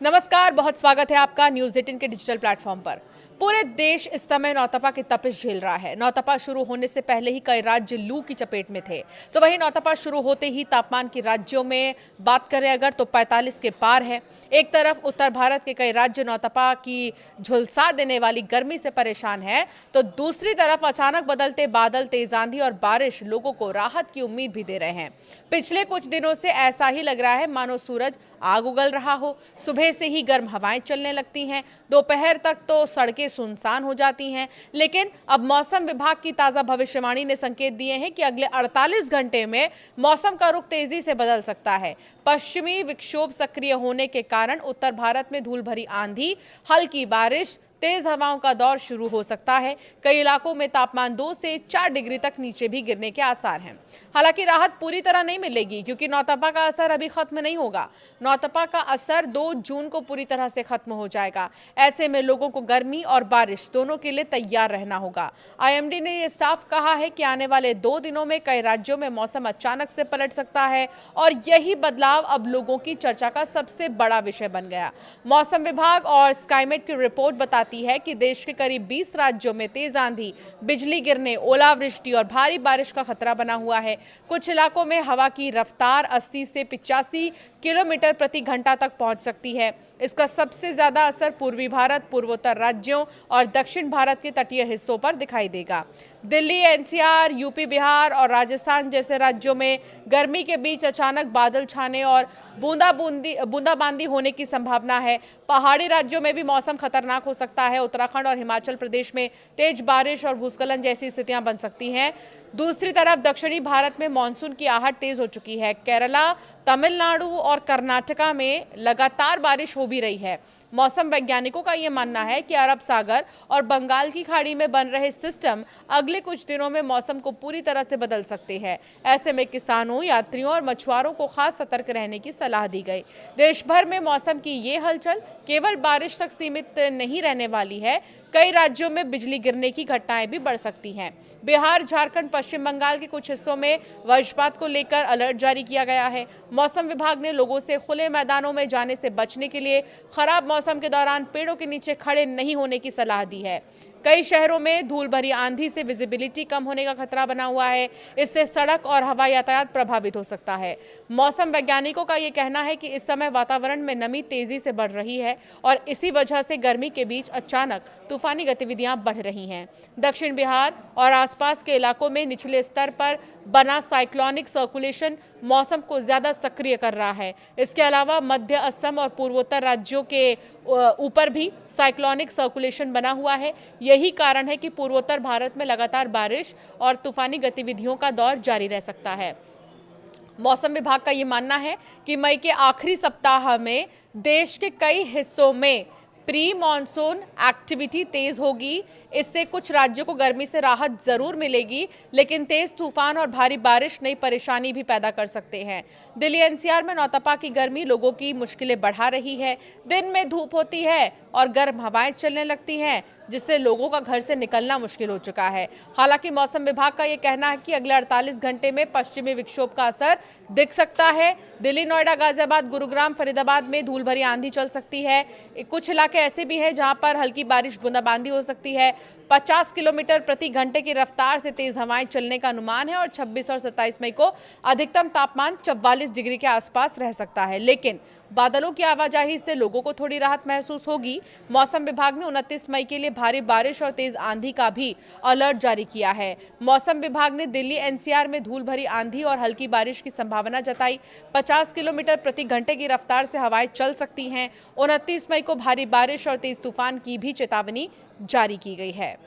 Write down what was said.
नमस्कार, बहुत स्वागत है आपका न्यूज़ 18 के डिजिटल प्लेटफॉर्म पर। पूरे देश इस समय नौतपा की तपिश झेल रहा है। नौतपा शुरू होने से पहले ही कई राज्य लू की चपेट में थे, तो वहीं नौतपा शुरू होते ही तापमान की राज्यों में बात करें अगर तो 45 के पार है। एक तरफ उत्तर भारत के कई राज्य नौतपा की झुलसा देने वाली गर्मी से परेशान है, तो दूसरी तरफ अचानक बदलते बादल, तेज आंधी और बारिश लोगों को राहत की उम्मीद भी दे रहे हैं। पिछले कुछ दिनों से ऐसा ही लग रहा है मानो सूरज आग उगल रहा हो। सुबह से ही गर्म हवाएं चलने लगती हैं, दोपहर तक तो सड़कें सुनसान हो जाती हैं। लेकिन अब मौसम विभाग की ताजा भविष्यवाणी ने संकेत दिए हैं कि अगले 48 घंटे में मौसम का रुख तेजी से बदल सकता है। पश्चिमी विक्षोभ सक्रिय होने के कारण उत्तर भारत में धूल भरी आंधी, हल्की बारिश, तेज हवाओं का दौर शुरू हो सकता है। कई इलाकों में तापमान 2 से 4 डिग्री तक नीचे भी गिरने के आसार हैं। हालांकि राहत पूरी तरह नहीं मिलेगी क्योंकि नौतपा का असर अभी खत्म नहीं होगा। नौतपा का असर 2 जून को पूरी तरह से खत्म हो जाएगा। ऐसे में लोगों को गर्मी और बारिश दोनों के लिए तैयार रहना होगा। आईएमडी ने यह साफ कहा है कि आने वाले 2 दिनों में कई राज्यों में मौसम अचानक से पलट सकता है और यही बदलाव अब लोगों की चर्चा का सबसे बड़ा विषय बन गया। मौसम विभाग और स्काईमेट की रिपोर्ट बताती है कि देश के करीब 20 राज्यों में तेज आंधी, बिजली गिरने, ओलावृष्टि और भारी बारिश का खतरा बना हुआ है। कुछ इलाकों में हवा की रफ्तार 80 से 85 किलोमीटर प्रति घंटा तक पहुंच सकती है। इसका सबसे ज्यादा असर पूर्वी भारत, पूर्वोत्तर राज्यों और दक्षिण भारत के तटीय हिस्सों पर दिखाई देगा। दिल्ली, एनसीआर, यूपी, बिहार और राजस्थान जैसे राज्यों में गर्मी के बीच अचानक बादल छाने और बूंदाबांदी होने की संभावना है। पहाड़ी राज्यों में भी मौसम खतरनाक हो सकता है। उत्तराखंड और हिमाचल प्रदेश में तेज बारिश और भूस्खलन जैसी स्थितियां बन सकती हैं। दूसरी तरफ दक्षिणी भारत में मानसून की आहट तेज हो चुकी है। केरला, तमिलनाडु और कर्नाटका में लगातार बारिश हो भी रही है। मौसम वैज्ञानिकों का यह मानना है कि अरब सागर और बंगाल की खाड़ी में बन रहे सिस्टम अगले कुछ दिनों में मौसम को पूरी तरह से बदल सकते हैं। ऐसे में किसानों, यात्रियों और मछुआरों को खास सतर्क रहने की सलाह दी गई। देश भर में मौसम की ये हलचल केवल बारिश तक सीमित नहीं रहने वाली है। कई राज्यों में बिजली गिरने की घटनाएं भी बढ़ सकती हैं। बिहार, झारखंड, पश्चिम बंगाल के कुछ हिस्सों में वज्रपात को लेकर अलर्ट जारी किया गया है। मौसम विभाग ने लोगों से खुले मैदानों में जाने से बचने के लिए खराब मौसम के दौरान पेड़ों के नीचे खड़े नहीं होने की सलाह दी है। कई शहरों में धूल भरी आंधी से विजिबिलिटी कम होने का खतरा बना हुआ है। इससे सड़क और हवाई यातायात प्रभावित हो सकता है। मौसम वैज्ञानिकों का यह कहना है कि इस समय वातावरण में नमी तेजी से बढ़ रही है और इसी वजह से गर्मी के बीच अचानक तूफानी गतिविधियां बढ़ रही हैं। दक्षिण बिहार और आसपास के इलाकों में निचले स्तर पर बना साइक्लोनिक सर्कुलेशन मौसम को ज्यादा सक्रिय कर रहा है। इसके अलावा मध्य असम और पूर्वोत्तर राज्यों के ऊपर भी साइक्लोनिक सर्कुलेशन बना हुआ है। यही कारण है कि पूर्वोत्तर भारत में लगातार बारिश और तूफानी गतिविधियों का दौर जारी रह सकता है। मौसम विभाग का ये मानना है कि मई के आखिरी सप्ताह में देश के कई हिस्सों में प्री मॉनसून एक्टिविटी तेज होगी। इससे कुछ राज्यों को गर्मी से राहत जरूर मिलेगी, लेकिन तेज तूफान और भारी बारिश नई परेशानी भी पैदा कर सकते हैं। दिल्ली एनसीआर में नौतपा की गर्मी लोगों की मुश्किलें बढ़ा रही है। दिन में धूप होती है और गर्म हवाएं चलने लगती हैं, जिससे लोगों का घर से निकलना मुश्किल हो चुका है। हालांकि मौसम विभाग का यह कहना है कि अगले 48 घंटे में पश्चिमी विक्षोभ का असर दिख सकता है। दिल्ली, नोएडा, गाजियाबाद, गुरुग्राम, फरीदाबाद में धूल भरी आंधी चल सकती है। कुछ इलाके ऐसे भी हैं जहां पर हल्की बारिश, बूंदाबांदी हो सकती है। 50 किलोमीटर प्रति घंटे की रफ्तार से तेज हवाएं चलने का अनुमान है और 26 और 27 मई को अधिकतम तापमान 44 डिग्री के आसपास रह सकता है। लेकिन बादलों की आवाजाही से लोगों को थोड़ी राहत महसूस होगी। मौसम विभाग ने 29 मई के लिए भारी बारिश और तेज आंधी का भी अलर्ट जारी किया है। मौसम विभाग ने दिल्ली एनसीआर में धूल भरी आंधी और हल्की बारिश की संभावना जताई। 50 किलोमीटर प्रति घंटे की रफ्तार से हवाएं चल सकती हैं। 29 मई को भारी बारिश और तेज तूफान की भी चेतावनी जारी की गई है।